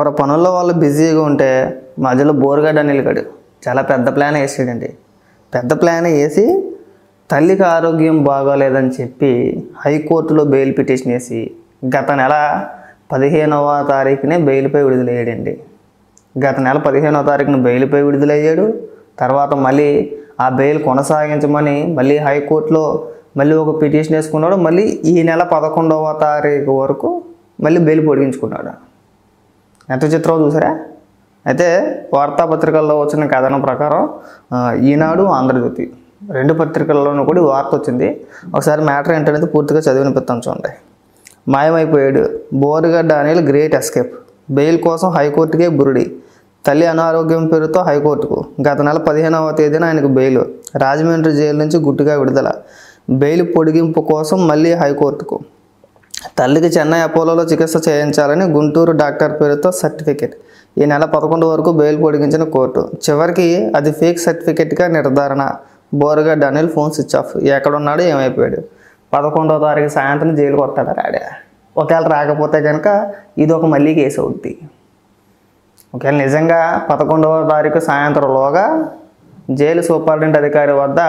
ఎవరి పనుల్లో వాళ్ళు బిజీగా ఉంటే మధ్యలో బోరుగడ్డ నిలకడు చాలా పెద్ద ప్లాన్ వేసాడండి. పెద్ద ప్లాన్ వేసి తల్లికి ఆరోగ్యం బాగోలేదని చెప్పి హైకోర్టులో బెయిల్ పిటిషన్ వేసి గత నెల 15వ తారీఖునే బెయిల్పై విడుదలయ్యాడండి. గత నెల 15వ తారీఖున బెయిల్పై విడుదలయ్యాడు. తర్వాత మళ్ళీ ఆ బెయిల్ కొనసాగించమని మళ్ళీ హైకోర్టులో మళ్ళీ ఒక పిటిషన్ వేసుకున్నాడు. మళ్ళీ ఈ నెల 11వ తారీఖు వరకు మళ్ళీ బెయిల్ పొడిగించుకున్నాడు. ఎంత చిత్రం చూసారా? అయితే వార్తాపత్రికల్లో వచ్చిన కథనం ప్రకారం ఈనాడు, ఆంధ్రజ్యోతి రెండు పత్రికల్లోనూ కూడా వార్త వచ్చింది. ఒకసారి మ్యాటర్ ఏంటనేది పూర్తిగా చదివినిపిస్తాను చూడండి. మాయమైపోయాడు Borugadda Anil great escape, bail కోసం హైకోర్టుకే బురుడి, తల్లి అనారోగ్యం పేరుతో హైకోర్టుకు. గత నెల 15వ తేదీన ఆయనకు బెయిల్, రాజమండ్రి జైలు నుంచి గుట్టుగా విడుదల, బెయిల్ పొడిగింపు కోసం మళ్ళీ హైకోర్టుకు. తల్లికి చెన్నై అపోలోలో చికిత్స చేయించాలని గుంటూరు డాక్టర్ పేరుతో సర్టిఫికేట్, ఈ నెల 11 వరకు బెయిల్ పొడిగించిన కోర్టు. చివరికి అది ఫేక్ సర్టిఫికేట్గా నిర్ధారణ. Borugadda Anil phone switch off, ఎక్కడున్నాడు, ఏమైపోయాడు? 11వ తారీఖు సాయంత్రం జైలుకి వస్తాడు రాడే. ఒకవేళ రాకపోతే కనుక ఇది ఒక మళ్ళీ కేసు అవుద్ది. ఒకవేళ నిజంగా 11వ తారీఖు సాయంత్రంలోగా జైలు సూపరింటెండెంట్ అధికారి వద్ద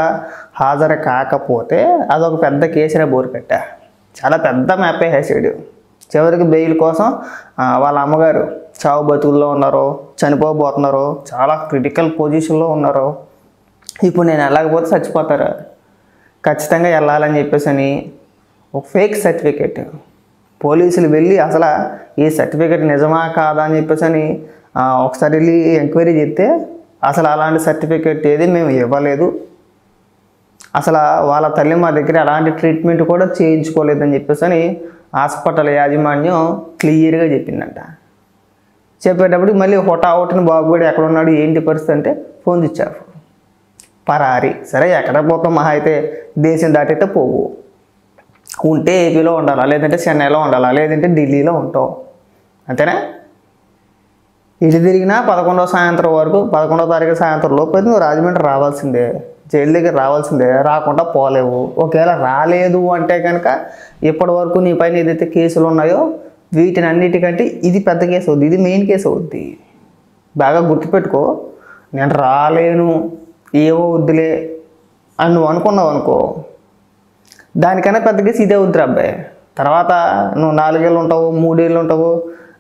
హాజరు కాకపోతే అదొక పెద్ద కేసునే బోరుగడ్డ. చాలా పెద్ద మ్యాపే వేసాడు. చివరికి బెయిల్ కోసం వాళ్ళ అమ్మగారు చావు బతుకుల్లో ఉన్నారో, చనిపోబోతున్నారో, చాలా క్రిటికల్ పొజిషన్లో ఉన్నారో, ఇప్పుడు నేను వెళ్ళకపోతే చచ్చిపోతారు, ఖచ్చితంగా వెళ్ళాలని చెప్పేసి అని ఒక ఫేక్ సర్టిఫికేట్ పోలీసులు వెళ్ళి అసలు ఈ సర్టిఫికేట్ నిజమా కాదా అని చెప్పేసి అని ఒకసారి వెళ్ళి ఎంక్వైరీ చేస్తే అసలు అలాంటి సర్టిఫికేట్ ఏది మేము ఇవ్వలేదు, అసలు వాళ్ళ తల్లి మా దగ్గర అలాంటి ట్రీట్మెంట్ కూడా చేయించుకోలేదని చెప్పేసి అని హాస్పిటల్ యాజమాన్యం క్లియర్గా చెప్పిందంట. చెప్పేటప్పుడు మళ్ళీ హుటాహుటిన బాబు కూడా ఎక్కడ ఉన్నాడు, ఏంటి పరిస్థితి అంటే ఫోన్ ఇచ్చారు, పరారి. సరే ఎక్కడ పోతాం, మహా అయితే దేశం దాటైతే పోవు, ఉంటే ఏపీలో ఉండాలా, లేదంటే చెన్నైలో ఉండాలా, లేదంటే ఢిల్లీలో ఉంటావు, అంతేనా? ఇటు తిరిగినా 11వ సాయంత్రం వరకు 11వ తారీఖు సాయంత్రం లోపు నువ్వు రాజమండ్రి రావాల్సిందే, జైలు దగ్గర రావాల్సిందే, రాకుండా పోలేవు. ఒకవేళ రాలేదు అంటే కనుక ఇప్పటి వరకు నీ పైన ఏదైతే కేసులు ఉన్నాయో వీటిని అన్నిటికంటే ఇది పెద్ద కేసు అవుద్ది, ఇది మెయిన్ కేసు అవుద్ది. బాగా గుర్తుపెట్టుకో. నేను రాలేను, ఏవో వద్దులే అని నువ్వు అనుకున్నావు అనుకో, దానికన్నా పెద్ద కేసు ఇదే వద్దురా అబ్బాయి. తర్వాత నువ్వు 4 ఏళ్ళు ఉంటావు, 3 ఏళ్ళు ఉంటావు,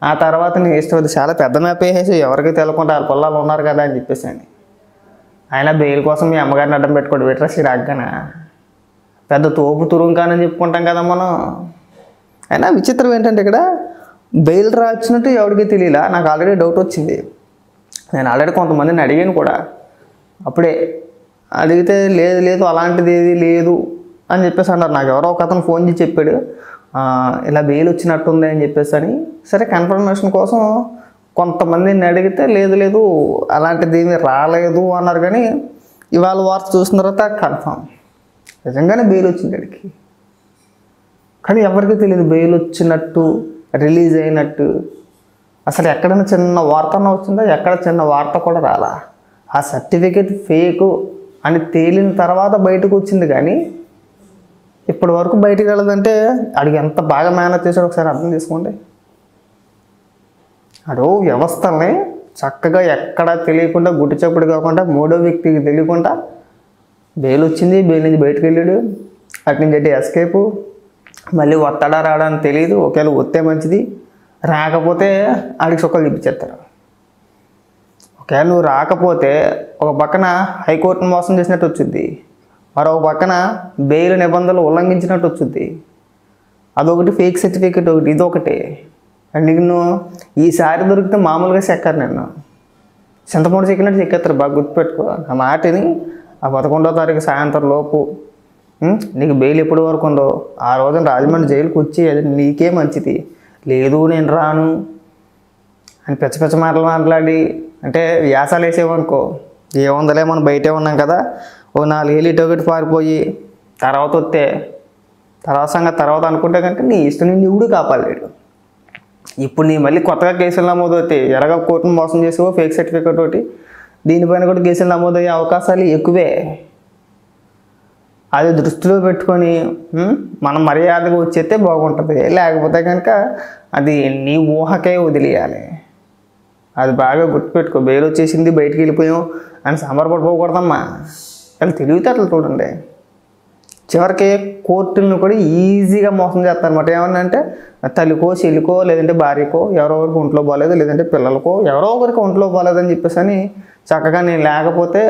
ఆ తర్వాత నీ ఇష్టం అవుతుంది. చాలా పెద్ద మ్యాప్ వేసేసి ఎవరికి తెలకుండా వాళ్ళ పొలాలు ఉన్నారు కదా అని చెప్పేసి అని. ఆయన బెయిల్ కోసం మీ అమ్మగారిని అడ్డం పెట్టుకోండి, విట్రసి రాగ్గానా పెద్ద తోపు తురుంకానని చెప్పుకుంటాం కదా మనం. అయినా విచిత్రం ఏంటంటే ఇక్కడ బెయిల్ రాచ్చినట్టు ఎవరికి తెలియలా. నాకు ఆల్రెడీ డౌట్ వచ్చింది. నేను ఆల్రెడీ కొంతమందిని అడిగాను కూడా. అప్పుడే అడిగితే లేదు లేదు అలాంటిది ఏది లేదు అని చెప్పేసి అన్నారు. నాకు ఎవరో ఒక అతను ఫోన్ చేసి చెప్పాడు, ఇలా బెయిల్ వచ్చినట్టుంది అని చెప్పేసి అని. సరే కన్ఫర్మేషన్ కోసం కొంతమందిని అడిగితే లేదు లేదు అలాంటిది ఏమీ రాలేదు అన్నారు. కానీ ఇవాళ వార్త చూసిన తర్వాత కన్ఫర్మ్ నిజంగానే బెయిల్ వచ్చింది అడిగి. కానీ ఎవరికి తెలియదు బెయిల్ వచ్చినట్టు, రిలీజ్ అయినట్టు. అసలు ఎక్కడైనా చిన్న వార్త అన్న వచ్చిందా? ఎక్కడ చిన్న వార్త కూడా రాలా. ఆ సర్టిఫికేట్ ఫేకు అని తేలిన తర్వాత బయటకు వచ్చింది. కానీ ఇప్పటి వరకు బయటకు వెళ్ళదంటే అడిగి ఎంత బాగా మేనేజ్ చేశాడో ఒకసారి అర్థం చేసుకోండి. అడో వ్యవస్థల్ని చక్కగా ఎక్కడ తెలియకుండా గుట్టు చప్పుడు కాకుండా మూడో వ్యక్తికి తెలియకుండా బెయిల్ వచ్చింది, బెయిల్ నుంచి బయటకు వెళ్ళాడు, అటు నుంచి అంటే ఎస్కేపు, మళ్ళీ వస్తాడా రాడా అని తెలియదు. ఒకవేళ వస్తే మంచిది, రాకపోతే ఆడికి సొక్కలు చూపించేస్తారు. ఒకవేళ నువ్వు రాకపోతే ఒక పక్కన హైకోర్టును మోసం చేసినట్టు వచ్చింది, మరొక పక్కన బెయిల్ నిబంధనలు ఉల్లంఘించినట్టు వచ్చింది. అదొకటి ఫేక్ సర్టిఫికేట్ ఒకటి, ఇదొకటి. అండ్ నిన్ను ఈసారి దొరికితే మామూలుగా చెక్కారు, నిన్ను చింతపండు చెక్కినట్టు చెక్కేస్తారు. బాగా గుర్తుపెట్టుకో ఆ మాటని. ఆ 11వ తారీఖు సాయంత్రం లోపు నీకు బెయిల్ ఎప్పటి వరకు ఉందో ఆ రోజున రాజమండ్రి జైలుకి వచ్చి అది నీకే మంచిది. లేదు నేను రాను అని పెచ్చ పెచ్చ మాటలు మాట్లాడి అంటే వ్యాసాలు వేసేవనుకో, ఏముందలే మనం బయటే ఉన్నాం కదా, ఓ 4 ఏళ్ళు ఇటు ఒకటి పారిపోయి తర్వాత వస్తే తర్వాత సంగతి తర్వాత అనుకుంటే కనుక నీ ఇష్టం, నిన్ను ఎవడు కాపాడలేడు. ఇప్పుడు నీ మళ్ళీ కొత్తగా కేసులు నమోదవుతాయి. ఎలాగ కోర్టును మోసం చేసేవో ఫేక్ సర్టిఫికేట్ ఒకటి, దీనిపైన కూడా కేసులు నమోదయ్యే అవకాశాలు ఎక్కువే. అది దృష్టిలో పెట్టుకొని మనం మర్యాదగా వచ్చేస్తే బాగుంటుంది. లేకపోతే కనుక అది నీ ఊహకే వదిలేయాలి. అది బాగా గుర్తుపెట్టుకో. బెయిల్ వచ్చేసింది, బయటికి వెళ్ళిపోయాం అని సంబరపడిపోకూడదమ్మా. కానీ తెలివితేటలు చూడండి. చివరికి కోర్టులను కూడా ఈజీగా మోసం చేస్తారన్నమాట. ఏమన్నా అంటే తల్లికో చెల్లికో లేదంటే భార్యకో ఎవరో ఒకరికి ఒంట్లో బాగాలేదు, లేదంటే పిల్లలకో ఎవరో ఒకరికి ఒంట్లో బాగాలేదని చెప్పేసి అని చక్కగా నేను లేకపోతే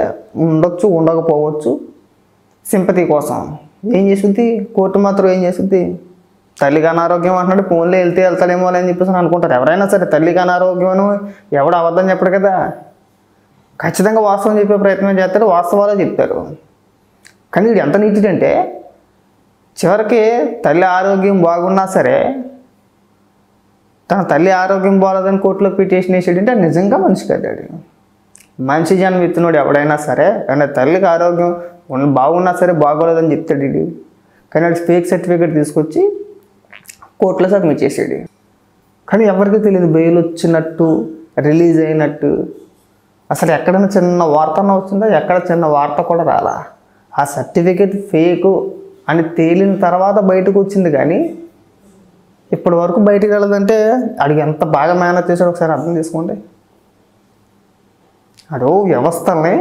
ఉండొచ్చు, ఉండకపోవచ్చు, సింపతి కోసం ఏం చేస్తుంది కోర్టు మాత్రం. ఏం చేస్తుంది? తల్లికి అనారోగ్యం అంటున్నాడు, ఫోన్లో వెళ్తాడేమో అని చెప్పేసి అనుకుంటారు. ఎవరైనా సరే తల్లికి అనారోగ్యం అని ఎవడు అబద్ధం చెప్పడు కదా. ఖచ్చితంగా వాస్తవం చెప్పే ప్రయత్నం చేస్తారు, వాస్తవాలే చెప్తారు. కానీ ఇది ఎంత నీతిదంటే చివరికి తల్లి ఆరోగ్యం బాగున్నా సరే తన తల్లి ఆరోగ్యం బాగోలేదని కోర్టులో పిటిషన్ వేసాడంటే నిజంగా మనిషి కట్టాడు. మనిషి జన్మ ఎత్తినోడు ఎవడైనా సరే అంటే తల్లికి ఆరోగ్యం బాగున్నా సరే బాగోలేదని చెప్తాడు ఇది. కానీ అది ఫేక్ సర్టిఫికేట్ తీసుకొచ్చి కోర్టులో సబ్మిట్ చేసాడు. కానీ ఎవరికి తెలియదు బెయిల్ వచ్చినట్టు, రిలీజ్ అయినట్టు. అసలు ఎక్కడైనా చిన్న వార్త వచ్చిందా? ఎక్కడ చిన్న వార్త కూడా రాలా. ఆ సర్టిఫికేట్ ఫేకు అని తేలిన తర్వాత బయటకు వచ్చింది. కానీ ఇప్పటి వరకు బయటకు వెళ్ళదంటే అడిగి ఎంత బాగా మేనేజ్ చేశాడు ఒకసారి అర్థం చేసుకోండి. అడో వ్యవస్థల్ని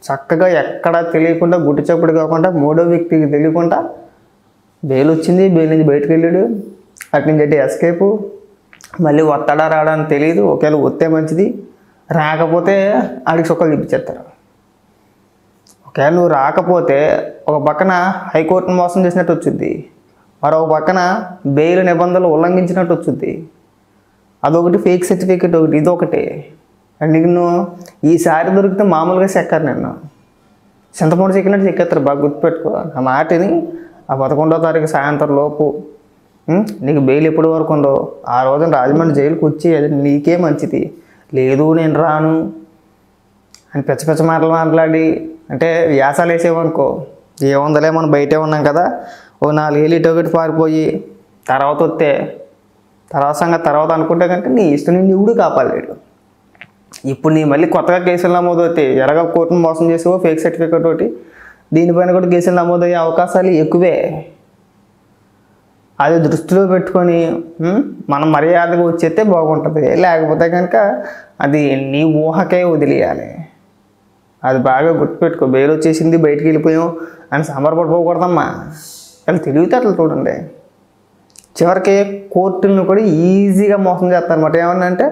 చక్కగా ఎక్కడ తెలియకుండా గుడ్డి చప్పుడు కాకుండా మూడో వ్యక్తికి తెలియకుండా బెయిల్ వచ్చింది, బెయిల్ నుంచి బయటకు వెళ్ళాడు, అటు నుంచి అంటే ఎస్కేపు, మళ్ళీ వస్తాడా రాడా అని తెలియదు. ఒకవేళ వస్తే మంచిది, రాకపోతే ఆడికి సుక్కలు చూపించేస్తారు. ఒకవేళ నువ్వు రాకపోతే ఒక పక్కన హైకోర్టును మోసం చేసినట్టు వచ్చింది, మరొక పక్కన బెయిల్ నిబంధనలు ఉల్లంఘించినట్టు వచ్చింది. అదొకటి ఫేక్ సర్టిఫికేట్ ఒకటి, ఇదొకటి. నిన్ను ఈసారి దొరికితే మామూలుగా చెక్కారు, నిన్ను చింతపండు చెక్కినట్టు చెక్కేస్తారు. బాగా గుర్తుపెట్టుకో ఆ మాటని. ఆ 11వ తారీఖు సాయంత్రం లోపు నీకు బెయిల్ ఎప్పటి వరకు ఉందో ఆ రోజున రాజమండ్రి జైలుకి వచ్చి అది నీకే మంచిది. లేదు నేను రాను అని పెచ్చ మాటలు మాట్లాడి అంటే వ్యాసాలు వేసేవనుకో, ఏముందలే మనం బయటే ఉన్నాం కదా, ఓ 4 ఏళ్ళు ఇటు ఒకటి పారిపోయి తర్వాత వస్తే తర్వాత సంగతి తర్వాత అనుకుంటే కనుక నీ ఇష్టం నుండి ఎవడు కాపాడలేడు. ఇప్పుడు నీ మళ్ళీ కొత్తగా కేసులు నమోదవుతాయి. ఎరగా కోర్టును మోసం చేసేవో ఫేక్ సర్టిఫికేట్ ఒకటి, దీనిపైన కూడా కేసులు నమోదయ్యే అవకాశాలు ఎక్కువే. అది దృష్టిలో పెట్టుకొని మనం మర్యాదగా వచ్చేస్తే బాగుంటుంది. లేకపోతే కనుక అది నీ ఊహకే వదిలేయాలి. అది బాగా గుర్తుపెట్టుకో. బెయిల్ వచ్చేసింది, బయటికి వెళ్ళిపోయాం అని సంబరపడిపోకూడదమ్మా. వాళ్ళు తెలివితేటలు చూడండి. చివరికి కోర్టులను కూడా ఈజీగా మోసం చేస్తారన్నమాట. ఏమన్నా అంటే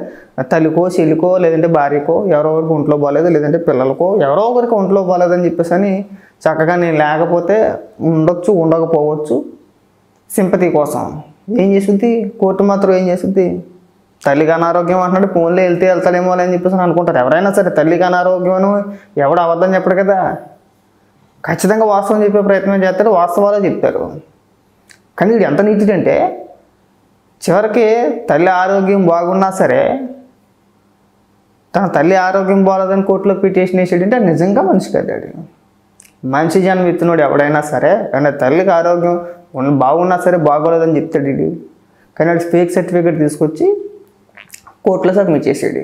తల్లికో చెల్లికో లేదంటే భార్యకో ఎవరో ఒకరికి ఒంట్లో బాగాలేదు, లేదంటే పిల్లలకో ఎవరో ఒకరికి ఒంట్లో బాగాలేదని చెప్పేసి అని చక్కగా నేను లేకపోతే ఉండొచ్చు, ఉండకపోవచ్చు, సింపతి కోసం ఏం చేస్తుంది కోర్టు మాత్రం. ఏం చేస్తుంది? తల్లికి అనారోగ్యం అంటున్నాడు, ఫోన్లో వెళ్తాడేమో అని చెప్పేసి అనుకుంటారు. ఎవరైనా సరే తల్లికి అనారోగ్యం అని ఎవడు అబద్ధం చెప్పడు కదా. ఖచ్చితంగా వాస్తవం చెప్పే ప్రయత్నం చేస్తారు, వాస్తవాలే చెప్తారు. కానీ ఇది ఎంత నీతిదంటే చివరికి తల్లి ఆరోగ్యం బాగున్నా సరే తన తల్లి ఆరోగ్యం బాగోలేదని కోర్టులో పిటిషన్ వేసాడంటే నిజంగా మనిషి కట్టాడు. మనిషి జన్మ ఎత్తినోడు ఎవడైనా సరే అంటే తల్లికి ఆరోగ్యం బాగున్నా సరే బాగోలేదని చెప్తాడు ఇది. కానీ అది ఫేక్ సర్టిఫికేట్ తీసుకొచ్చి కోర్టులో సబ్మిట్ చేసాడు.